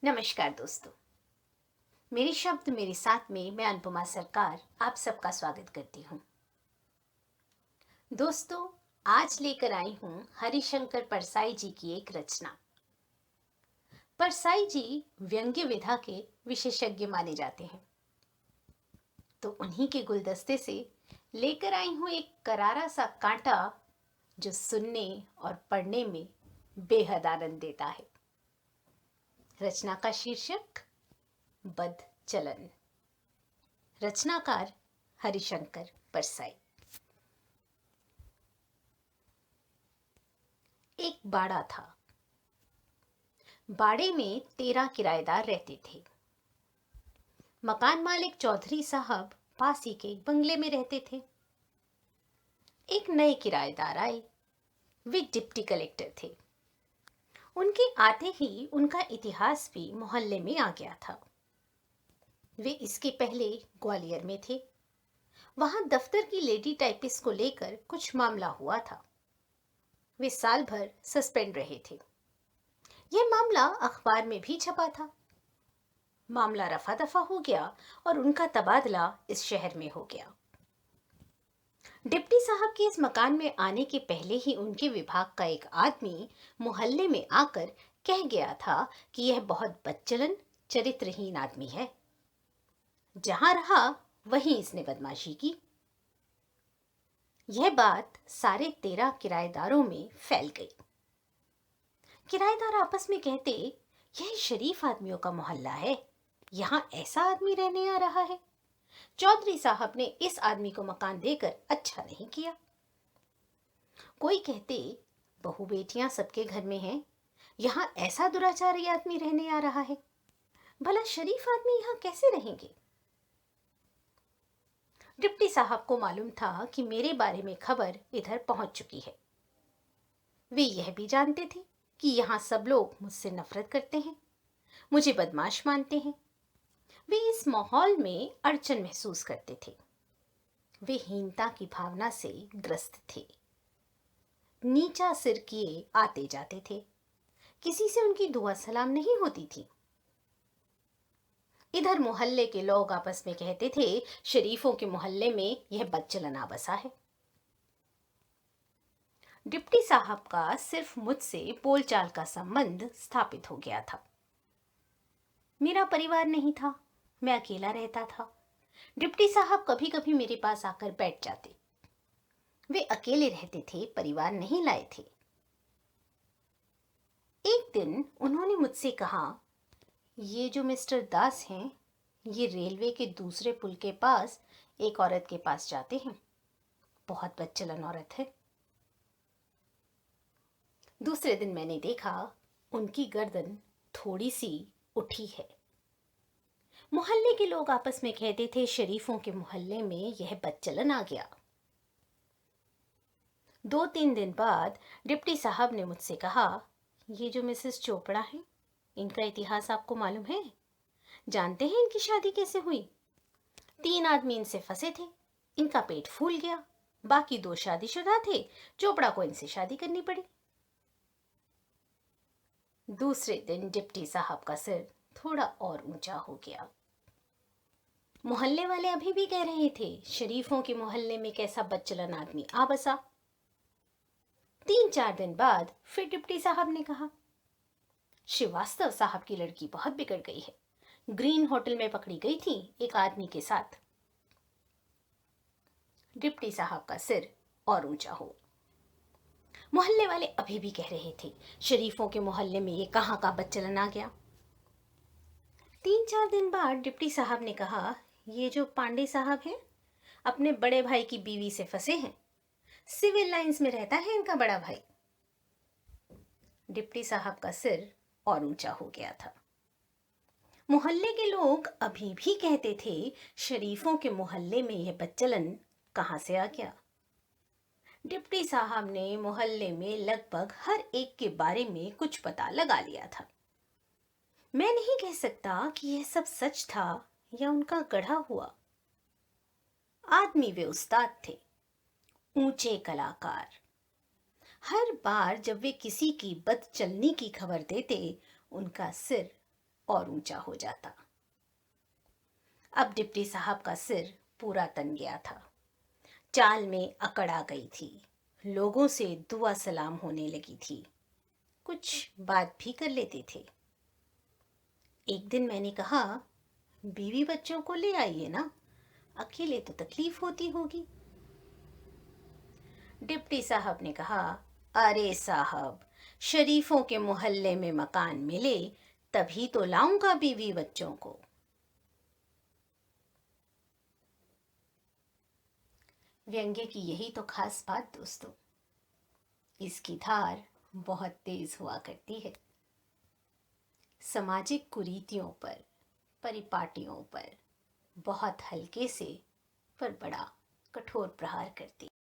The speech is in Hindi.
नमस्कार दोस्तों। मेरे शब्द मेरे साथ में मैं अनुपमा सरकार आप सबका स्वागत करती हूँ। दोस्तों, आज लेकर आई हूँ हरिशंकर परसाई जी की एक रचना। परसाई जी व्यंग्य विधा के विशेषज्ञ माने जाते हैं, तो उन्हीं के गुलदस्ते से लेकर आई हूँ एक करारा सा कांटा जो सुनने और पढ़ने में बेहद आनंद देता है। रचना का शीर्षक बद्ध चलन। रचनाकार हरिशंकर परसाई। एक बाड़ा था। बाड़े में 13 किराएदार रहते थे। मकान मालिक चौधरी साहब पास ही के एक बंगले में रहते थे। एक नए किराएदार आए। वे डिप्टी कलेक्टर थे। उनके आते ही उनका इतिहास भी मोहल्ले में आ गया था। वे इसके पहले ग्वालियर में थे। वहां दफ्तर की लेडी टाइपिस्ट को लेकर कुछ मामला हुआ था। वे साल भर सस्पेंड रहे थे। यह मामला अखबार में भी छपा था। मामला रफा दफा हो गया और उनका तबादला इस शहर में हो गया। डिप्टी साहब के इस मकान में आने के पहले ही उनके विभाग का एक आदमी मोहल्ले में आकर कह गया था कि यह बहुत बदचलन चरित्रहीन आदमी है। जहां रहा वहीं इसने बदमाशी की। यह बात सारे 13 किराएदारों में फैल गई। किराएदार आपस में कहते, यह शरीफ आदमियों का मोहल्ला है, यहाँ ऐसा आदमी रहने आ रहा है। चौधरी साहब ने इस आदमी को मकान देकर अच्छा नहीं किया। कोई कहते, बहू बेटियां सबके घर में हैं, यहाँ ऐसा दुराचारी आदमी रहने आ रहा है। भला शरीफ आदमी यहाँ कैसे रहेंगे? डिप्टी साहब को मालूम था कि मेरे बारे में खबर इधर पहुंच चुकी है। वे यह भी जानते थे कि यहाँ सब लोग मुझसे नफरत करते हैं, मुझे बदमाश मानते हैं। वे इस माहौल में अड़चन महसूस करते थे। वे हीनता की भावना से ग्रस्त थे। नीचा सिर किए आते जाते थे। किसी से उनकी दुआ सलाम नहीं होती थी। इधर मोहल्ले के लोग आपस में कहते थे, शरीफों के मोहल्ले में यह बदचलन आ बसा है। डिप्टी साहब का सिर्फ मुझसे बोलचाल का संबंध स्थापित हो गया था। मेरा परिवार नहीं था, मैं अकेला रहता था। डिप्टी साहब कभी कभी मेरे पास आकर बैठ जाते। वे अकेले रहते थे, परिवार नहीं लाए थे। एक दिन उन्होंने मुझसे कहा, ये जो मिस्टर दास हैं, ये रेलवे के दूसरे पुल के पास एक औरत के पास जाते हैं। बहुत बदचलन औरत है। दूसरे दिन मैंने देखा, उनकी गर्दन थोड़ी सी उठी है। मोहल्ले के लोग आपस में कहते थे, शरीफों के मोहल्ले में यह बदचलन आ गया। 2-3 दिन बाद डिप्टी साहब ने मुझसे कहा, ये जो मिसेस चोपड़ा हैं, इनका इतिहास आपको मालूम है? जानते हैं इनकी शादी कैसे हुई? 3 आदमी इनसे फंसे थे, इनका पेट फूल गया। बाकी 2 शादीशुदा थे, चोपड़ा को इनसे शादी करनी पड़ी। दूसरे दिन डिप्टी साहब का सिर थोड़ा और ऊंचा हो गया। मोहल्ले वाले अभी भी कह रहे थे, शरीफों के मोहल्ले में कैसा बदचलन आदमी आ बसा। 3-4 दिन बाद फिर डिप्टी साहब ने कहा, श्रीवास्तव साहब की लड़की बहुत बिगड़ गई है। ग्रीन होटल में पकड़ी गई थी एक आदमी के साथ। डिप्टी साहब का सिर और ऊंचा हो। मोहल्ले वाले अभी भी कह रहे थे, शरीफों के मोहल्ले में ये कहाँ का बदचलन आ गया। 3-4 दिन बाद डिप्टी साहब ने कहा, ये जो पांडे साहब हैं, अपने बड़े भाई की बीवी से फंसे हैं। सिविल लाइंस में रहता है इनका बड़ा भाई। डिप्टी साहब का सिर और ऊंचा हो गया था। मोहल्ले के लोग अभी भी कहते थे, शरीफों के मोहल्ले में यह बदचलन कहां से आ गया। डिप्टी साहब ने मोहल्ले में लगभग हर एक के बारे में कुछ पता लगा लिया था। मैं नहीं कह सकता कि यह सब सच था या उनका गढ़ा हुआ। आदमी वे उस्ताद थे, ऊंचे कलाकार। हर बार जब वे किसी की बदचलनी की खबर देते, उनका सिर और ऊंचा हो जाता। अब डिप्टी साहब का सिर पूरा तन गया था, चाल में अकड़ आ गई थी, लोगों से दुआ सलाम होने लगी थी, कुछ बात भी कर लेते थे। एक दिन मैंने कहा, बीवी बच्चों को ले आइए ना, अकेले तो तकलीफ होती होगी। डिप्टी साहब ने कहा, अरे साहब, शरीफों के मोहल्ले में मकान मिले तभी तो लाऊंगा बीवी बच्चों को। व्यंग्य की यही तो खास बात दोस्तों, इसकी धार बहुत तेज हुआ करती है, सामाजिक कुरीतियों पर, परिपाटियों पर बहुत हल्के से पर बड़ा कठोर प्रहार करती है।